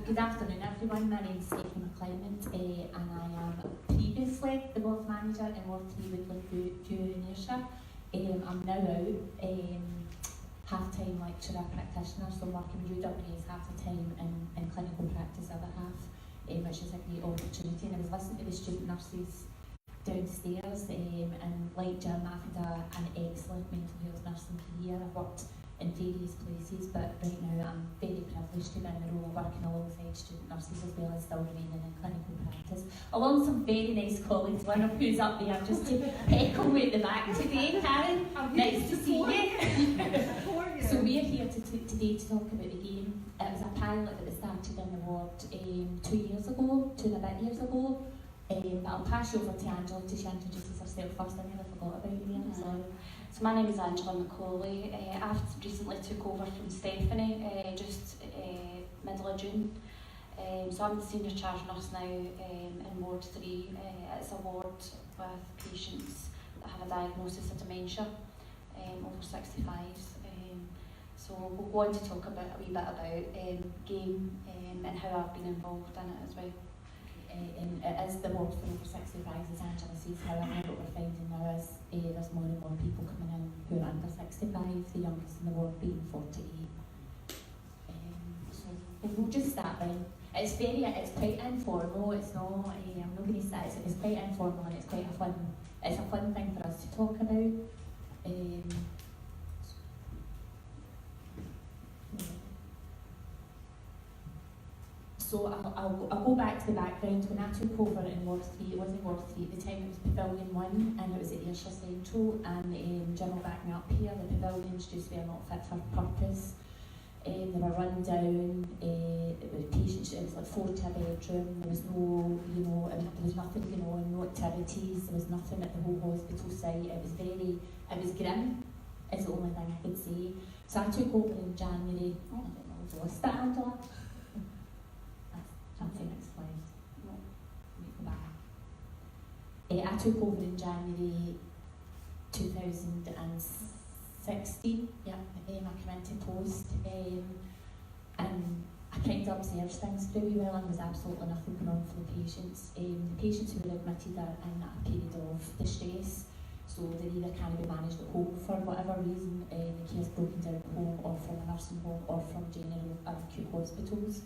Good afternoon everyone, my name is McClymont and I am previously the ward manager in Ward 3 Woodland View in Ayrshire. I'm now out half-time lecturer practitioner, so I'm working with UWAs half the time in clinical practice the other half, which is a great opportunity. And I was listening to the student nurses downstairs and like Jim, I've had an excellent mental health nursing career. I've worked in various places, but right now I'm very privileged to be in the role of working alongside student nurses as well as still remaining in clinical practice, along some very nice colleagues, one of who's up there just to heckle me at the back today. Karen, nice to see you. So we're here today to talk about the game. It was a pilot that was started in the ward 2 years ago, 2 and a bit years ago. But I'll pass you over to Angela to she introduces herself first. I nearly forgot about you there. So my name is Angela McCaule. I've recently took over from Stephanie middle of June. So I'm the senior charge nurse now in Ward 3. It's a ward with patients that have a diagnosis of dementia, over 65s. So we'll go on to talk a wee bit about game and how I've been involved in it as well. As the ward for over 65s, as Angela says, however, what we're finding now is there's more and more people coming in who are under 65, the youngest in the ward being 48. So we'll just start then. It's quite informal, it's not, I'm not going to say it's quite informal and it's a fun thing for us to talk about. So I'll go back to the background. When I took over in Ward 3, it wasn't Ward 3 at the time, it was Pavilion 1 and it was at Ayrshire Central, and Jim will back me up here, the pavilions just were not fit for purpose. They were run down, it was patients, it was like 4 to a bedroom, there was no, there was nothing going on, no activities, there was nothing at the whole hospital site. It was grim, is the only thing I could say. So I took over in January, I don't know, was lost that, Angela? Something explained. No, let me go back. I took over in January 2016. Yeah, I came into post, and I kind of observed things pretty well, and there was absolutely nothing going on for the patients. The patients who were admitted are in a period of distress, so they either can't be managed at home for whatever reason, the care's broken down at home, or from a nursing home, or from general acute hospitals.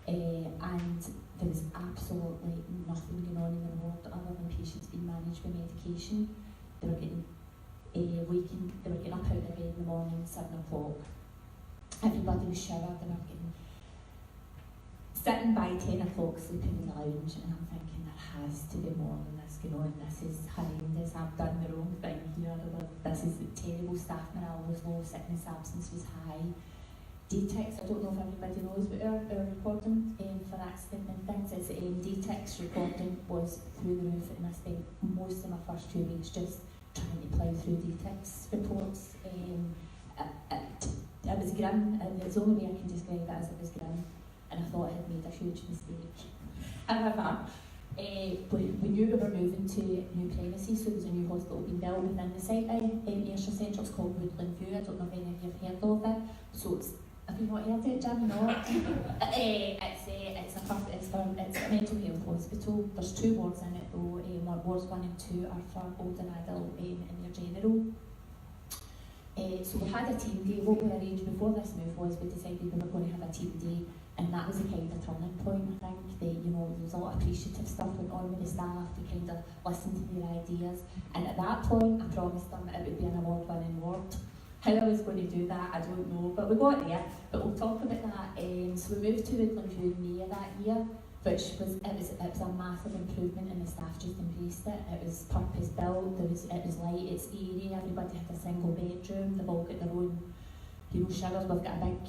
And there was absolutely nothing going on in the ward other than patients being managed with medication. They were getting they were getting up out of bed in the morning, 7 o'clock. Everybody was showered, they were getting sitting by 10 o'clock, sleeping in the lounge, and I'm thinking there has to be more than this going on. This is horrendous. I've done the wrong thing here. This is terrible. Staff morale was low, sickness absence was high. DTICs, I don't know if everybody knows, but our reporting for accident and things is DTICs reporting was through the roof, and I spent most of my first 2 weeks just trying to plough through DTICs reports. It was grim, and it's the only way I can describe it as it was grim, and I thought I had made a huge mistake. However, we knew we were moving to new premises, so there's a new hospital being built within the site. Ayrshire Central, it's called Woodland View. I don't know if any of you have heard of it. So have you not heard it, Jim? No. It's a mental health hospital. There's 2 wards in it though. Wards 1 and 2 are for old and adult in their general. So we had a team day. What we arranged before this move was we decided we were going to have a team day, and that was a kind of turning point. I think that there was a lot of appreciative stuff went on with the staff. They kind of listened to their ideas, and at that point I promised them that it would be an award-winning ward. How I was going to do that, I don't know, but we got there. But we'll talk about that. So we moved to Woodland View in May of that year, which was a massive improvement, and the staff just embraced it. It was purpose built. It was light. It's airy. Everybody had a single bedroom. They've all got their own, showers. We've got a big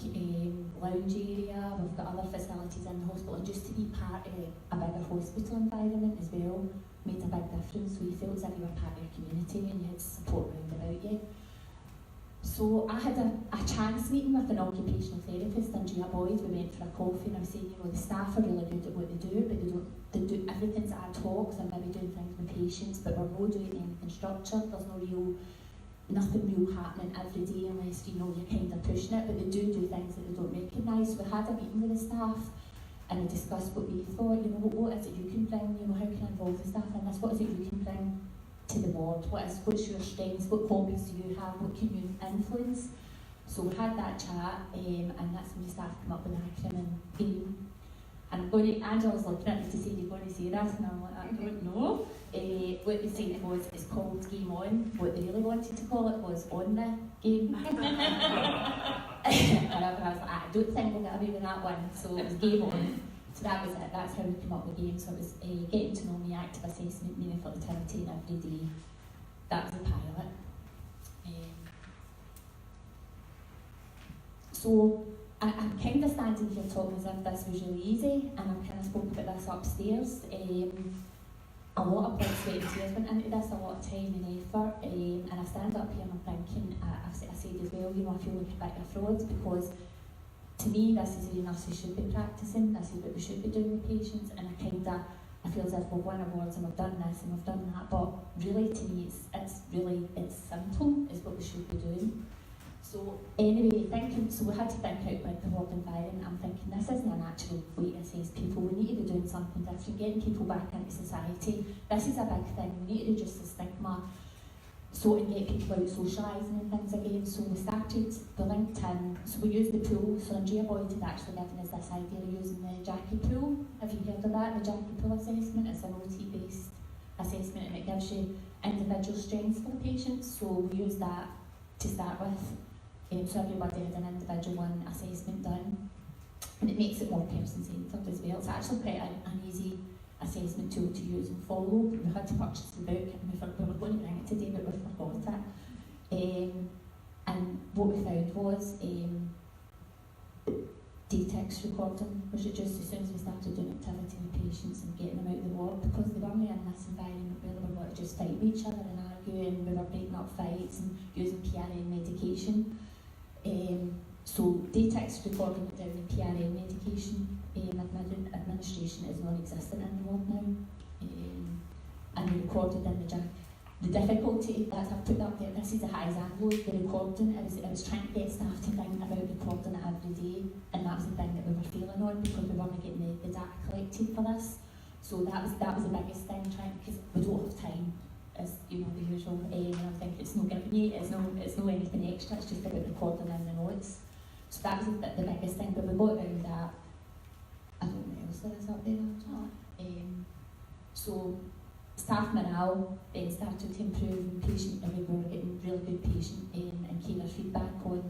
lounge area. We've got other facilities in the hospital, and just to be part of a bigger hospital environment as well made a big difference. So you felt as if you were part of your community and you had support round about you. So I had a chance meeting with an occupational therapist, Andrea Boyd. We went for a coffee, and I was saying, the staff are really good at what they do, but they do everything's ad hoc. They're maybe doing things with patients, but we're not doing anything structured. There's nothing real happening every day unless you're kind of pushing it, but they do things that they don't recognise. So we had a meeting with the staff, and we discussed what we thought, what is it you can bring, how can I involve the staff in this, what is it you can bring to the ward, what's your strengths, what hobbies do you have, what can you influence. So we had that chat, and that's when we started to come up with the acronym AIM. And Angela's looking at me to say, you're going to say that, and I'm like, I don't know. What we said was, it's called Game On. What they really wanted to call it was On the Game. And I was like, I don't think we'll get away with that one, so it was Game On. So that was it, that's how we came up with Game. So it was getting to know me, active assessment, meaningful activity every day. That was the pilot. So I'm kind of standing here talking as if this was really easy, and I've kind of spoken about this upstairs. A lot of blood, sweat and tears went into this, a lot of time and effort, and I stand up here and I'm thinking, I said as well, I feel like a bit of a fraud, because to me this is where nurses should be practising, this is what we should be doing with patients, and I feel as if we've won awards and we've done this and we've done that, but really to me it's simple, is what we should be doing. So anyway, so we had to think out like the ward environment. I'm thinking this isn't a natural way to assess people. We need to be doing something different, getting people back into society. This is a big thing. We need to reduce the stigma, so and get people out socialising and things again. So we started the LinkedIn. So we used the pool. So Andrea Boyd had actually given us this idea of using the Jackie pool. Have you heard of that? The Jackie pool assessment. It's an OT-based assessment, and it gives you individual strengths for the patients. So we used that to start with. So everybody had an individual one assessment done, and it makes it more person-centred as well. It's actually quite an easy assessment tool to use and follow. We had to purchase the book, and we were going to bring it today, but we forgot it. And what we found was detox recording, which is just as soon as we started doing activity with patients and getting them out of the ward, because they weren't in this environment where they were just fighting with each other and arguing, we were breaking up fights and using PRN medication. So detox recording down in PRN medication administration is non-existent in the ward now, and we recorded in the JAG. The difficulty that I've put up there, this is the highs and lows, the recording, I was trying to get staff to think about recording it every day, and that was the thing that we were failing on, because we weren't getting the data collected for this. So that was the biggest thing, because we don't have time, as the usual, and I think it's not giving you, it's no anything extra, it's just about recording in the notes. So that was the biggest thing, but we got around that. I don't know what else there is up there. So staff morale started to improve, and we were getting really good patient and carer feedback on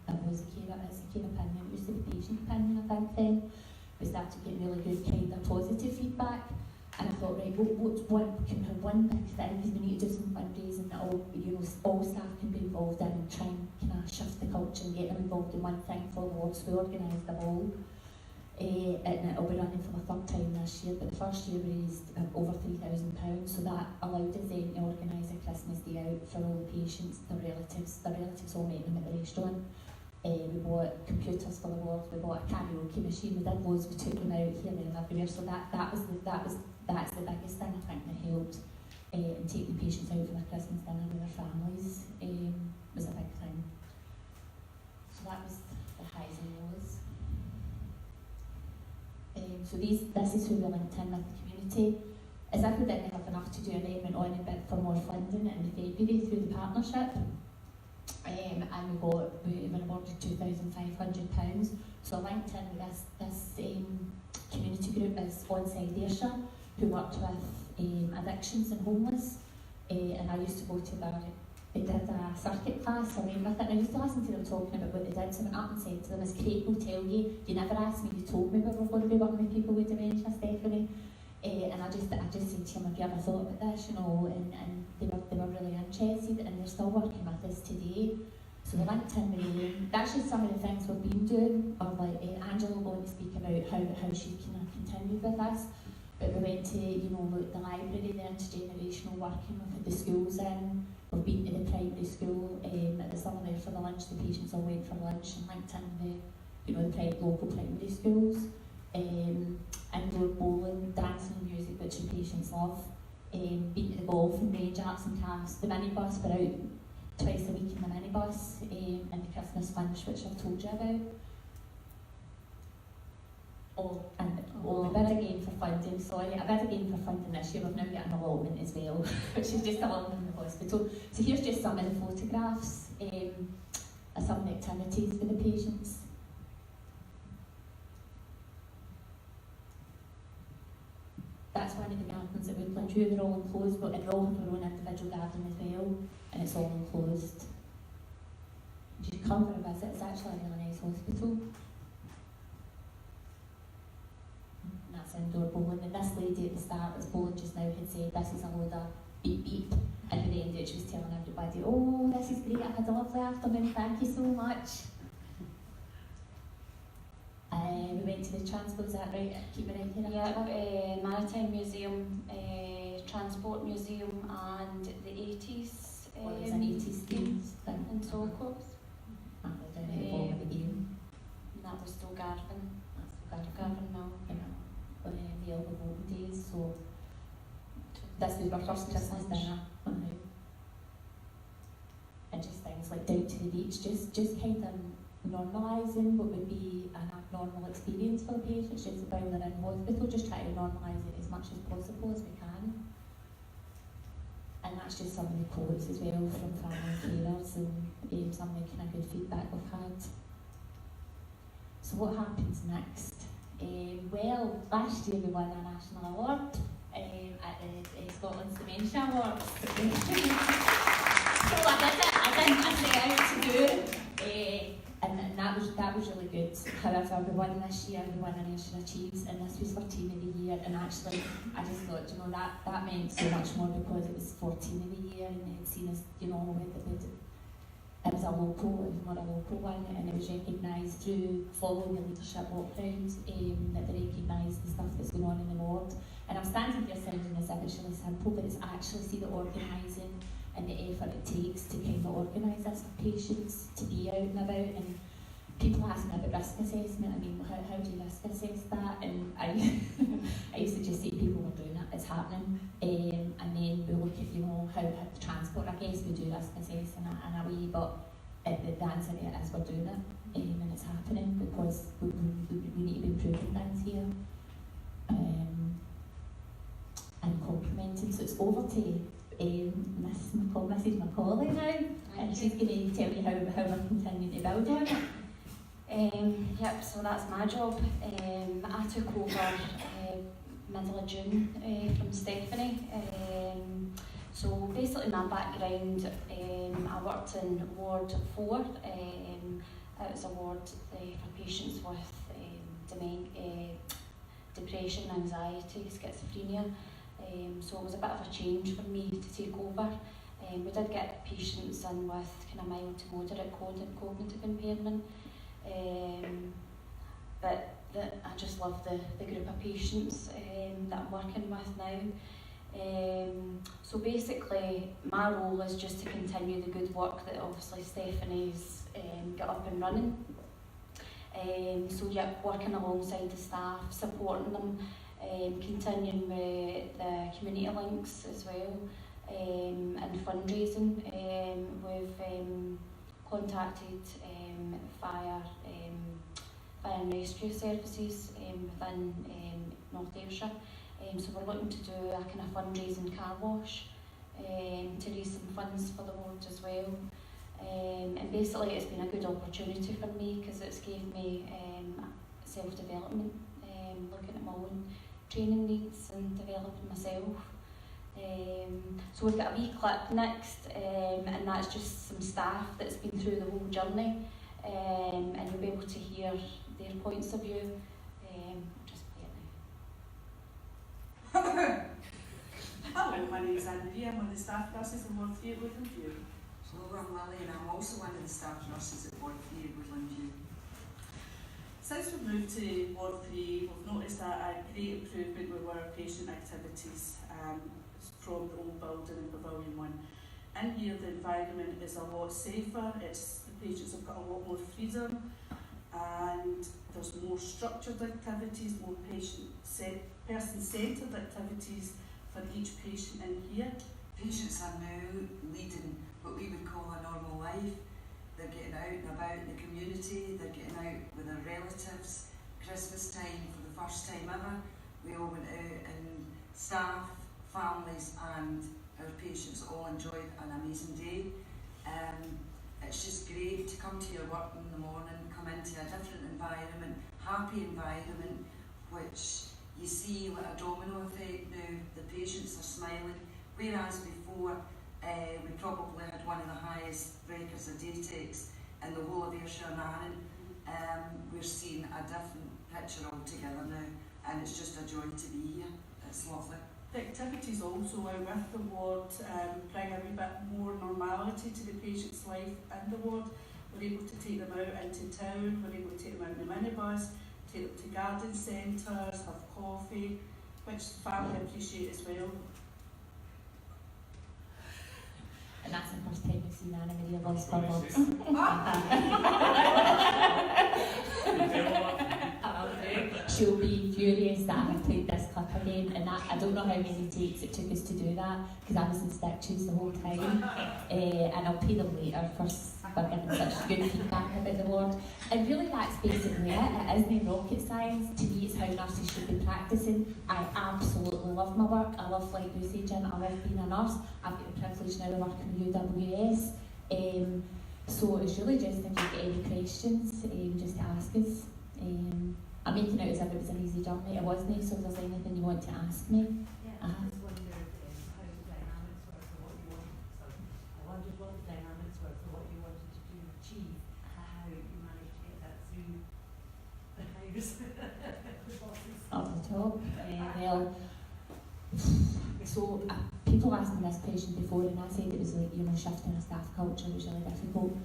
it was a carer opinion, it used to be patient opinion I think then. We started getting really good kind of positive feedback, and I thought, right, what's one big thing, because we need to do some fundraising that all staff can be involved in, and try and kind of shift the culture and get them involved in one thing for the wards. We organised a ball. And it'll be running for the third time this year, but the first year we raised over £3,000, so that allowed us then to organise a Christmas day out for all the patients, their relatives all met them at the restaurant. We bought computers for the wards, we bought a karaoke machine, we did loads, we took them out here, there and everywhere, so that's the biggest thing I think that helped, and take the patients out for their Christmas dinner with their families was a big thing. So that was the highs and lows. So this is who we linked in with the community. As if we didn't have enough to do, and then went on and bid for more funding in February through the partnership. And we were awarded £2,500. So I linked in with this community group is Onside Ayrshire, who worked with addictions and homeless. And I used to go to they did a circuit class, I went with it, and I used to listen to them talking about what they did, so I went up and said to them, as Craig will tell you, you never asked me, you told me we were going to be working with people with dementia, Stephanie. And I just said to him, have you ever thought about this, and they were really interested, and they're still working with us today. So the LinkedIn, that's just some of the things we've been doing, or like Angela will go and speak about how she can continue with this. But we went to, the library, the intergenerational working, we've had the schools in, we've been to the primary school, at the summer there for the lunch, the patients all went for lunch, and linked in the local primary schools. Indoor bowling, dancing and music, which the patients love. Been to the golf and range, arts and crafts. The minibus, we're out twice a week in the minibus, and the Christmas lunch, which I've told you about. And Oh, we bid again for funding, sorry. I bid again for funding this year. We've now got an allotment as well, which is just along in the hospital. So here's just some of the photographs of some of the activities for the patients. That's one of the gardens at Woodland View. They're all enclosed, but they all have their own individual garden as well, and it's all enclosed. You should come for a visit. It's actually a really nice hospital. And that's indoor bowling. And this lady at the start that's bowling just now had said this is a load of beep beep, and at the end of it she was telling everybody, oh, this is great, I've had a lovely afternoon, thank you so much. We went to the transport, is that right? Keep me right here. Yeah, Maritime Museum, Transport Museum, and the 80s. Well, there's an 80s theme thing. In Solcops. Down at the bottom of the game. And that was still Garvin. That's the Garvin now. You know, the old voting days. So this was our first Christmas dinner. And just things like down to the beach, just kind of normalising what would be an abnormal experience for the patients, just while they're in hospital, just try to normalise it as much as possible as we can. And that's just some of the quotes as well from family carers and some of the kind of good feedback we've had. So what happens next? Well, last year we won a national award at the Scotland's Dementia Awards. So I set out to do it. And that was really good. However, we won this year, we won a Nation Achieves, and this was for Team of the Year. And actually, I just thought, you know, that meant so much more because it was for Team of the Year, and they had seen us, you know, it was a local, it was more a local one, and it was recognised through following the leadership walk-round, that they recognised the stuff that's going on in the ward. And I'm standing here sounding as if it's really simple, but it's actually see the organising and the effort it takes to kind of organise this for patients to be out and about. And people ask me about risk assessment. I mean, how do you risk assess that? And I used to just say people are doing it, it's happening. And then we look at, you know, how the transport, I guess we do risk assessing in a way, but the answer to it is we're doing it, and it's happening because we need to be improving things here. And complimenting, so it's over to Mrs. McCaule now, and she's going to tell you how we're continuing to build on it. Yep, so that's my job. I took over middle of June from Stephanie. So basically my background, I worked in Ward 4. It was a ward for patients with depression, anxiety, schizophrenia. So it was a bit of a change for me to take over. We did get patients in with kind of mild to moderate cognitive impairment, but I just love the group of patients that I'm working with now. So basically my role is just to continue the good work that obviously Stephanie's got up and running. So yeah, working alongside the staff, supporting them, continuing with the community links as well, and fundraising. We've contacted fire and rescue services within North Ayrshire. So we're looking to do a kind of fundraising car wash to raise some funds for the ward as well. And basically it's been a good opportunity for me because it's gave me self-development, looking at my own training needs and developing myself. So we've got a wee clip next, and that's just some staff that's been through the whole journey, and you'll be able to hear their points of view. Just play it now. Hello, my name is Andrea. I'm one of the staff nurses in Ward 3 at Woodland View. Hello, I'm Lily, and I'm also one of the staff nurses at Ward 3 at Woodland View. Since we've moved to Ward 3, we've noticed a great improvement with our patient activities from the old building in Pavilion 1. In here, the environment is a lot safer, the patients have got a lot more freedom, and there's more structured activities, more person-centred activities for each patient in here. Patients are now leading what we would call a normal life. They're getting out and about in the community, they're getting out with their relatives. Christmas time for the first time ever. We all went out and staff, families and our patients all enjoyed an amazing day. It's just great to come to your work in the morning, come into a different environment, happy environment, which you see like a domino effect now. The patients are smiling, whereas before we probably had one of the highest records of daytakes in the whole of Ayrshire and Arran. We're seeing a different picture altogether now, and it's just a joy to be here. It's lovely. The activities also out with the ward bring a wee bit more normality to the patient's life in the ward. We're able to take them out into town, we're able to take them out in the minibus, take them to garden centres, have coffee, which the family appreciate as well. And that's the first time we've seen Anna Maria lost her words. She'll be furious that I played this clip again, and that, I don't know how many takes it took us to do that, because I was in stitches the whole time. And I'll pay them later for giving such good feedback about the ward. And really that's basically it. It isn't rocket science. To me it's how nurses should be practising. I absolutely love my work. I love flight usage and I love being a nurse. I've got the privilege now of working with UWS. So it's really just if you've got any questions, just to ask us. I'm making out as if it was an easy journey. It wasn't, so if there's anything you want to ask me. Yeah, I just wondered how the dynamics were for what you wanted. Sorry, I wondered what the dynamics were for what you wanted to do, achieve, how you managed to get that through the highs, the bosses. Up the top. Well, so people asked me this question before, and I said it was like, shifting a staff culture was really difficult.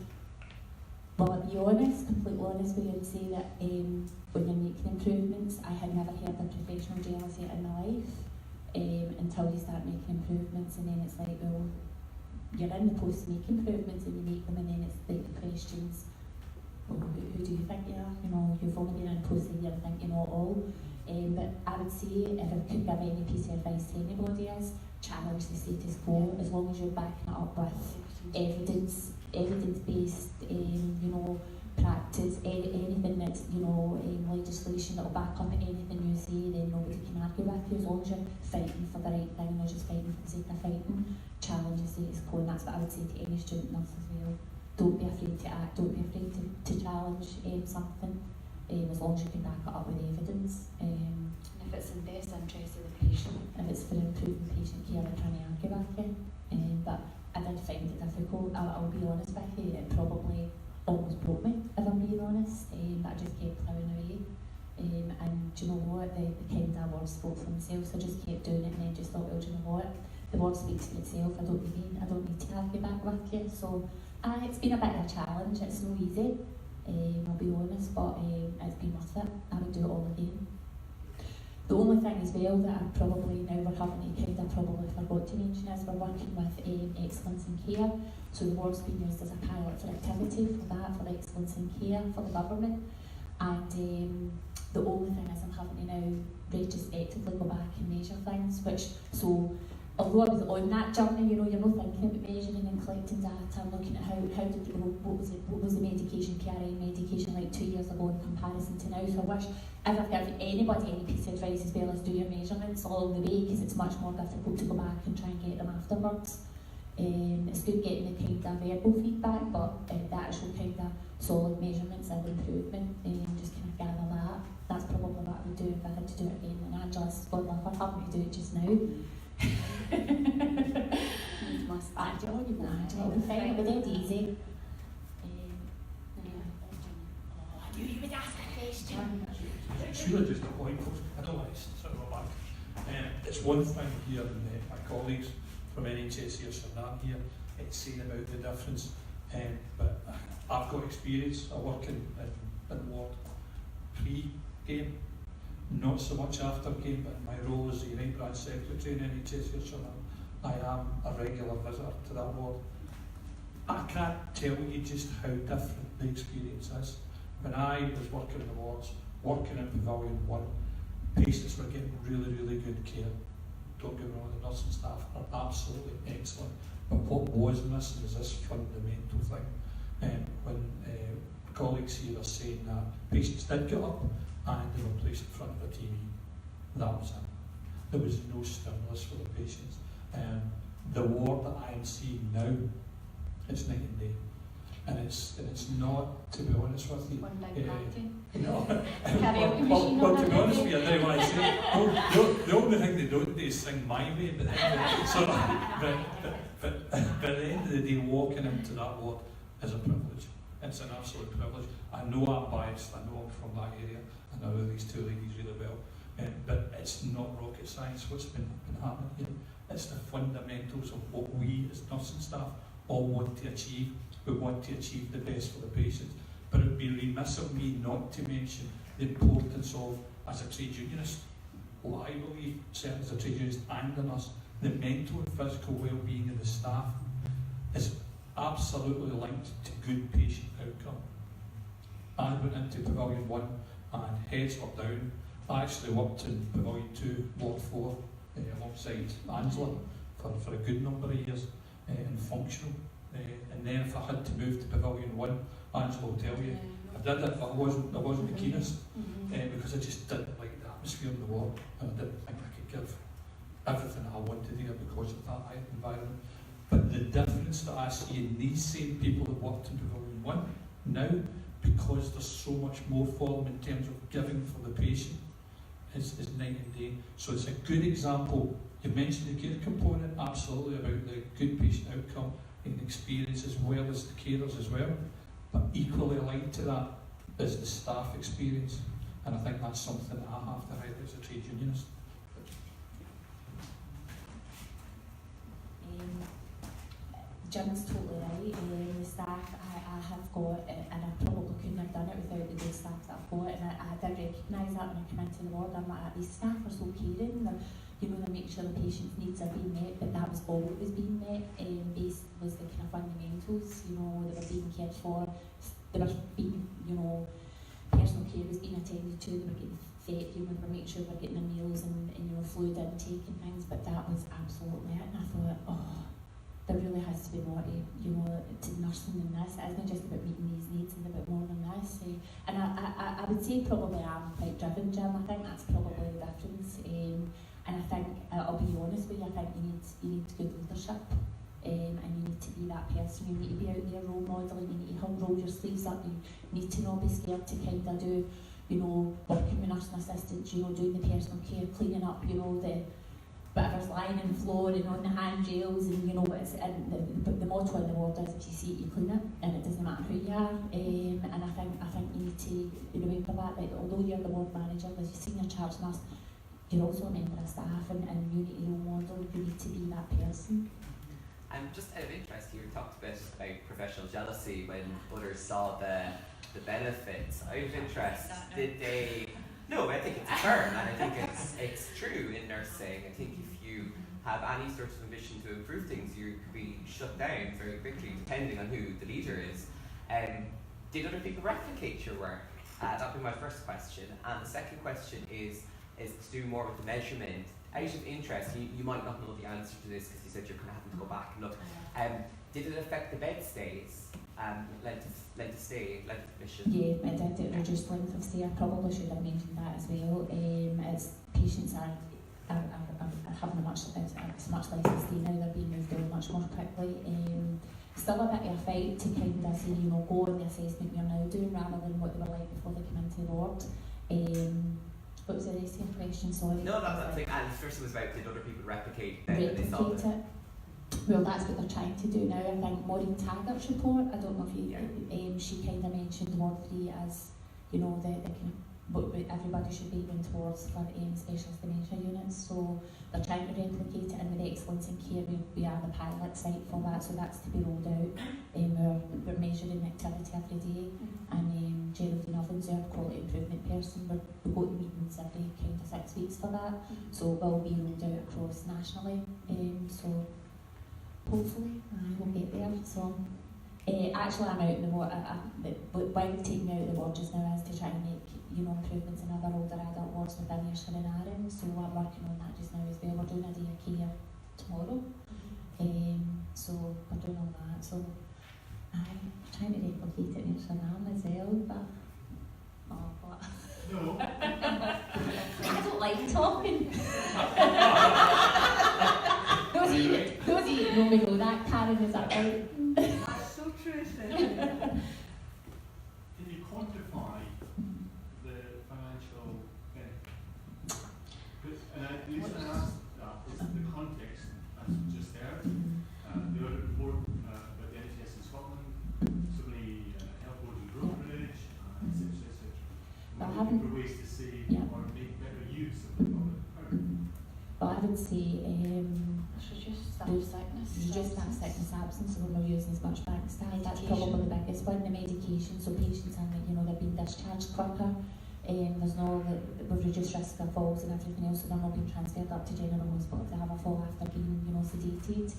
Well, I'll be honest, completely honest with you, and say that when you're making improvements, I had never heard of professional jealousy in my life until you start making improvements, and then it's like, well, you're in the post to make improvements and you make them, and then it's like the questions, well, who do you think you are? You've only been in post a year and think you know it all. But I would say, if I could give any piece of advice to anybody, is challenge the status quo, as long as you're backing it up with evidence-based, practice, anything that's, legislation that will back up anything you say, then nobody can argue with you, as long as you're fighting for the right thing, not just fighting for the sake of fighting. Challenge the status quo, and that's what I would say to any student nurse as well. Don't be afraid to act, don't be afraid to challenge something, as long as you can back it up with evidence. If it's in the best interest of the patient. If it's for improving patient care, I can't argue with you. But I did find it difficult. I'll be honest with you, it probably almost broke me, if I'm being honest. But I just kept plowing away. And do you know what? The kind of words spoke for themselves. I just kept doing it, and then just thought, well, do you know what? The word speaks for itself. I don't need to argue back with you. So it's been a bit of a challenge. It's no easy. I'll be honest, but it's been worth it. I would do it all again. The only thing as well that I probably now we're having to probably forgot to mention is we're working with excellence in care. So the ward's been used as a pilot for activity for excellence in care for the government. And the only thing is I'm having to now retrospectively go back and measure things, although I was on that journey, you're not thinking about measuring and collecting data, I'm looking at what was the medication carrying medication like 2 years ago in comparison to now. So I wish if I give anybody any piece of advice as well as do your measurements along the way, because it's much more difficult to go back and try and get them afterwards. It's good getting the kind of verbal feedback, but the actual kind of solid measurements and improvement, just kind of gather that. That's probably what I would do if I had to do it again. And Angela's God love her, having to do it just now. Angela, you've got Angela, it'll be fine, it'll be dead easy. I knew you would ask a question. It's really just a point, I don't like to sit back. It's one thing hearing my colleagues from NHS here and that here, it's saying about the difference, but I've got experience. I work in ward pre-game, not so much after game, but in my role as the Unite Branch Secretary in NHS here, I am a regular visitor to that ward. I can't tell you just how different the experience is. When I was working in the wards, working in Pavilion 1, patients were getting really, really good care. Don't get me wrong, the nursing staff are absolutely excellent. But what was missing is this fundamental thing. When colleagues here are saying that patients did get up and they were placed in front of a TV. That was it. There was no stimulus for the patients. The ward that I am seeing now, it's night and day. And it's not, to be honest with you, One big party. no. Karaoke machine well, on to be it. honest with you, I don't want to say. The only thing they don't do is sing My Way, but at the end of the day, walking into that ward is a privilege. It's an absolute privilege. I know I'm biased. I know I'm from that area. I know these two ladies really well. But it's not rocket science what's been happening here. It's the fundamentals of what we as nursing staff all want to achieve. We want to achieve the best for the patients. But it would be remiss of me not to mention the importance of, as a trade unionist, what I believe, certainly as a trade unionist and a nurse, the mental and physical well-being of the staff is absolutely linked to good patient outcome. I went into Pavilion 1 and heads were down. I actually worked in Pavilion 2, Ward 4, alongside Angela for a good number of years in functional. And then if I had to move to Pavilion 1, Angela will tell you, I did it, but I wasn't the keenest because I just didn't like the atmosphere in the ward, and I didn't think I could give everything I wanted there because of that environment. But the difference that I see in these same people that worked in Pavilion 1 now, because there's so much more for them in terms of giving for the patient, is night and day. So it's a good example. You mentioned the care component, absolutely, about the good patient outcome and experience as well as the carers as well. But equally aligned to that is the staff experience. And I think that's something that I have to highlight as a trade unionist. Jim's totally right. The staff I have got, and I probably couldn't have done it without the good staff that I've got, and I did recognise that when I came into the ward. I'm like, these staff are so caring, they make sure the patient's needs are being met, but that was all that was being met. Based was the kind of fundamentals, they were being cared for, they were being, personal care was being attended to, they were getting fed, they were making sure they were getting their meals and fluid intake and things, but that was absolutely it. And I thought, there really has to be more to nursing than this. It isn't just about meeting these needs, it's a bit more than this. And I would say probably I'm quite driven, Jim. I think that's probably the difference. And I think, I'll be honest with you, I think you need good leadership. And you need to be that person. You need to be out there role modelling. You need to roll your sleeves up. You need to not be scared to kind of do, working with nursing assistants, doing the personal care, cleaning up, whatever's lying on the floor and on the hand gels, and the motto in the ward is, if you see it, you clean it, and it doesn't matter who you are. And I think you need to remember that, like, although you're the ward manager, as your senior charge nurse, you're also a member of staff, and you need to role model. You need to be that person. And just out of interest, you talked a bit about professional jealousy when others saw the benefits. Out of interest, did they? No, I think it's a term, and I think it's true in nursing. I think if you have any sort of ambition to improve things, you could be shut down very quickly, depending on who the leader is. Did other people replicate your work? That would be my first question. And the second question is to do more with the measurement. Out of interest, you might not know the answer to this because you said you're kind of having to go back and look. Did it affect the bed stays? Length of stay, length of admission? Yeah, it did. It reduced length of stay. I probably should have mentioned that as well. As patients are having much less stay now, they're being moved on much more quickly. Still a bit of a fight to kind of say, go on the assessment you're now doing rather than what they were like before they came into the ward. What was the rest of your question? Sorry. No, that's the thing. And the first one was about, did other people replicate they saw it? Well, that's what they're trying to do now. I think Maureen Taggart's report, I don't know if you, she kind of mentioned Ward 3 as, the kind of what everybody should be going towards for specialist dementia units. So they're trying to replicate it, and with excellence in care, we are the pilot site for that, so that's to be rolled out. We're measuring activity every day, and Geraldine Ovens, our quality improvement person, we go to meetings every kind of 6 weeks for that, so it will be rolled out across nationally. So hopefully we'll get there. So actually I'm out in the ward, why we've taken me out of the ward just now is to try and make improvements in other older adult wards within Ayrshire and Arran, so I'm working on that just now as well. We're doing a day of care tomorrow, so we're doing all that, so I'm trying to replicate it in Ayrshire and Arran as well, but what? No. I don't like talking. those of you that know me know that. Karen, is that right? That's so true, Cynthia. Can you quantify the financial benefit? And the reason I ask that is the context, as we just heard. The audit report about the NHS in Scotland, so many health boards and brokerage, etc. etc. But I We're looking haven't- for ways to save Yeah. or make better use of the public power. But I would say Let's reduce staff There's- sickness. reduce that sickness absence, so we're not using as much bank staff. That's probably the biggest one. The medication, so patients are, they're being discharged quicker. There's no, we've reduced risk of falls and everything else, so they're not being transferred up to general hospital if they have a fall after being, sedated.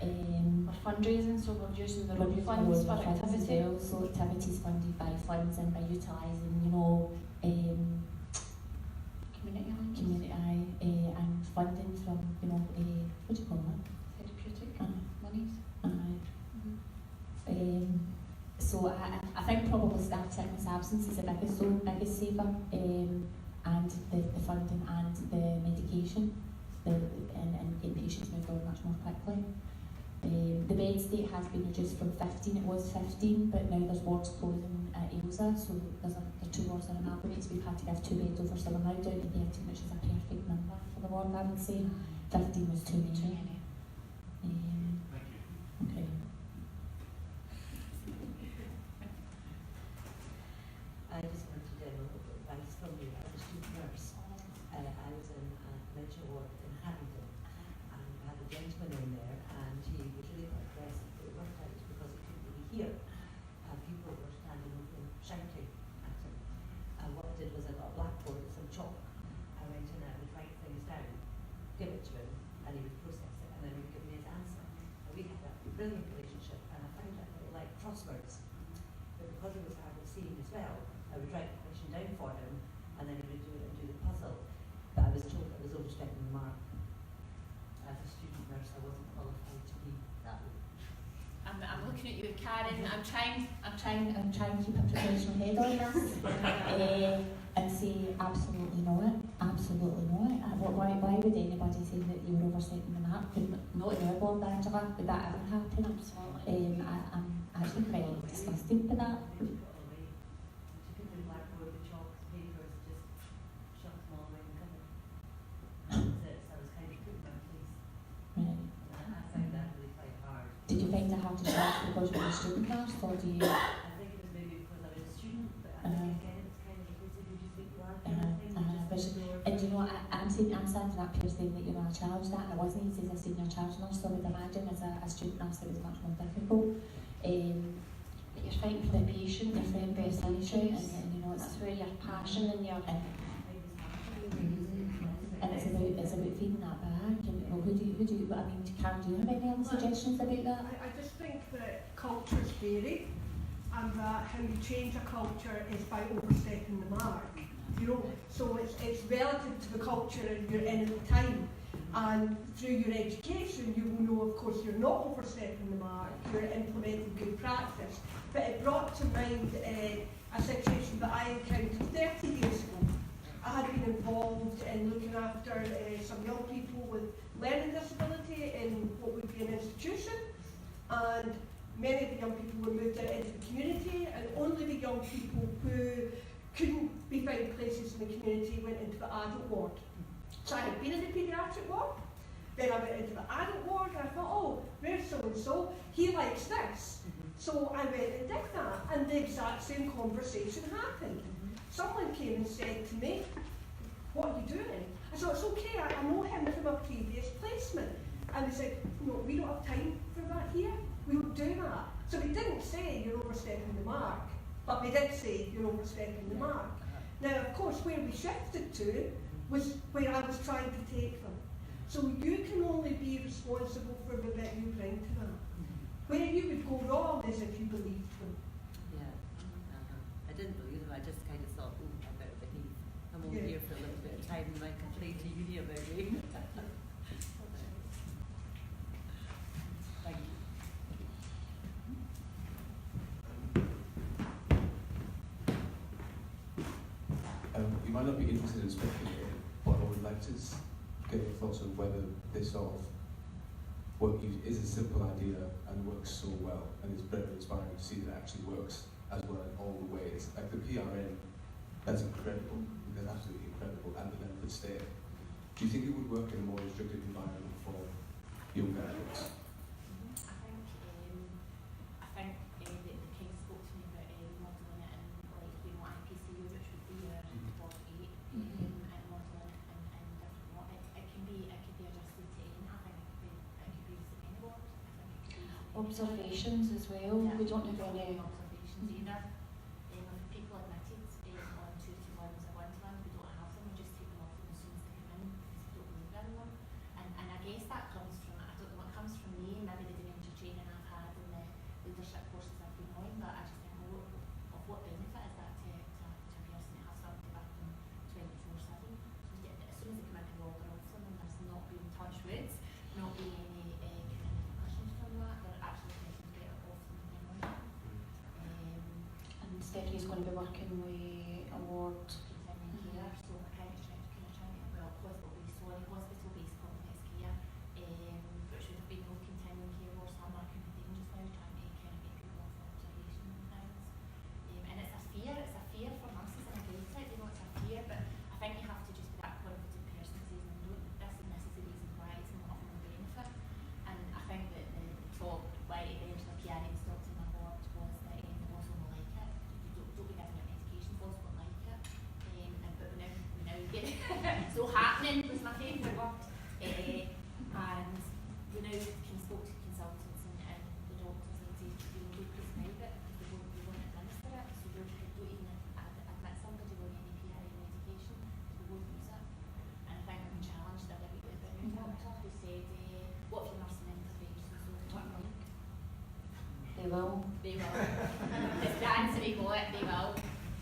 We're fundraising, so we're using the We're road using funds road for funds as activity. well, so activities funded by funds and by utilising, Community lines. community and funding from, what do you call it? Therapeutic Uh, monies. So I think probably staff sickness absence is the biggest saver, and the funding and the medication, and getting patients moved on much more quickly. The bed state has been reduced from 15, it was 15, but now there's wards closing at Ailsa, so there are 2 wards in Amalgamate, so we've had to give 2 beds over, so we're now down to 13, which is a perfect number for the ward, I would say. 15 was too many. Thank you. Okay. I just wanted a little bit of advice from you as a student nurse. I was in a dementia ward in Haddington, and we had a gentleman in there, and he was really quite aggressive, but it worked out because he couldn't really hear. And people were standing over him, shouting at him. And what I did was I got a blackboard with some chalk. I went in and I would write things down, give it to him, and he would process it, and then he would give me his answer. And we had a brilliant relationship, and I found that little like crosswords. But because he was hard of seeing as well, I would write the question down for him, and then he would do it and do the puzzle. But I was told I was overstepping the mark. As a student nurse, I wasn't qualified to be that way. I'm looking at you, Karen. I'm trying to keep a professional head on this, and say absolutely not. Absolutely not. Why would anybody say that you were overstepping the mark? Not in our board, Angela. Would that ever happen? Absolutely. I'm actually quite disgusted by that. To put the blackboard, the chalk, the papers, just shut them all away and cover. That's it. So I was kind of putting my place. Right. And I found that really quite hard. Did you find it hard to charge because you were a student nurse, or do you? I think it was maybe because I was a student, but I think again it's kind of who do you think you are kind of thing. You just ignore And you know what, I'm standing up here saying that you're not charged that, and it wasn't easy as a senior charge nurse, so I would imagine as a student nurse it was much more difficult. But you're fighting for the patient, You're fighting for the best patient, interests. and you know, That's where your passion and your and it's about feeding that back. And well, who do you? I mean, Karen, do you have any other suggestions about that? I just think that cultures vary, and that how you change a culture is by overstepping the mark. So it's relative to the culture and you're in at the time. And through your education, you will know, of course, you're not overstepping the mark, you're implementing good practice. But it brought to mind a situation that I encountered 30 years ago. I had been involved in looking after some young people with learning disability in what would be an institution, and many of the young people were moved out into the community, and only the young people who couldn't be found places in the community went into the adult ward. So I had been in the paediatric ward, then I went into the adult ward, and I thought, oh, there's so-and-so, he likes this. So I went and did that, and the exact same conversation happened. Someone came and said to me, what are you doing? I said, it's okay, I know him from a previous placement. And they said, no, we don't have time for that here, we won't do that. So they didn't say you're overstepping the mark, but they did say you're overstepping the mark. Now, of course, where we shifted to was where I was trying to take them. So you can only be responsible for the bit you bring to them. Where you would go wrong is if you believed them. Yeah. I didn't believe them. I just kind of thought, oh, I better behave. I'm only here for a little bit of time and I complain to uni about me. Thank you. interested in speculating, but I would like to get your thoughts on whether this sort of work is a simple idea and works so well, and it's very inspiring to see that it actually works as well in all the ways. Like the PRN, that's incredible. That's absolutely incredible, and the benefits there. Do you think it would work in a more restricted environment for young adults? I think the King spoke to me about modelling it in, like, you know, IPCU, which would be your 48, and modelling it in different what it can be adjusted to any. I think it could be used in any ward. I think it could be used in Observations as well. Yeah, We don't have any. observations either. If people admitted on 2-to-1s or 1-to-1s, we don't have them. We just take them off them as soon as they come in because we don't believe in them. And I guess that comes from, I don't know what comes from me, maybe the dementia training I've had and the leadership courses I've been on, but I just think, well, of what benefit is that to a person that has somebody back them 24/7? So as soon as they come into the ward, they're off them, and there's not been touch woods, not been any kind of repercussions from that. They're actually getting better off them than they were. And Stephanie's going to be working with a ward. Continuing care, so we're kind of trying to, well, hospital-based complex care, which would have been no continuing care or so I'm working with them just now, trying to kind of get people off the observation and things. And it's a fear for nurses, and I get it, you know, it's a fear, but I think you have to just be that confident person saying, no, this and this is the reason why it's not of no benefit. And I think that the top why eventually PRN stopped in my ward was that boss won't like it. You don't be giving it medication, boss won't like it. But we now get it. So happening was my favourite word. And we now can spoke to consultants and the doctors and say, you know, don't prescribe it because we won't administer it. So don't even admit somebody with any PRN medication because we won't use it. And I think I've been challenged a little bit by a doctor who said, what if your nursing interventions don't work? They will. They will. It's the answer he got, they will.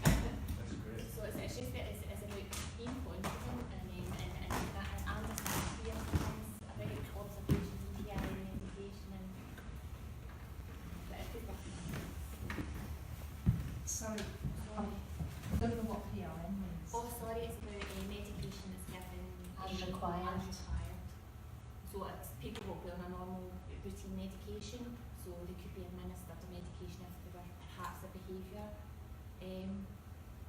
That's great. So it's just that it's about being confident and that and understanding fear things about observations and PRN medication and but it could work. Sorry, Sorry. I don't know what PRN means. Oh, sorry, it's about a medication that's given As required. As required. So it's people will be on a normal routine medication, so they could be administered a medication if they were perhaps a behaviour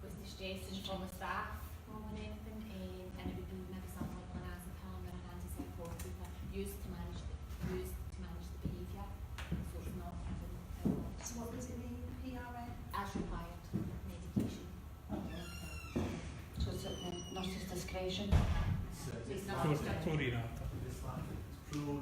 was distressing from the staff more than anything, and it would be maybe something like clonazepam or an antipsychotic used to manage the behaviour. So it's not So what does it mean, PRN? as required medication. So it's at the nurse's discretion. It's It's like not- Chlorine after. it's like it's pro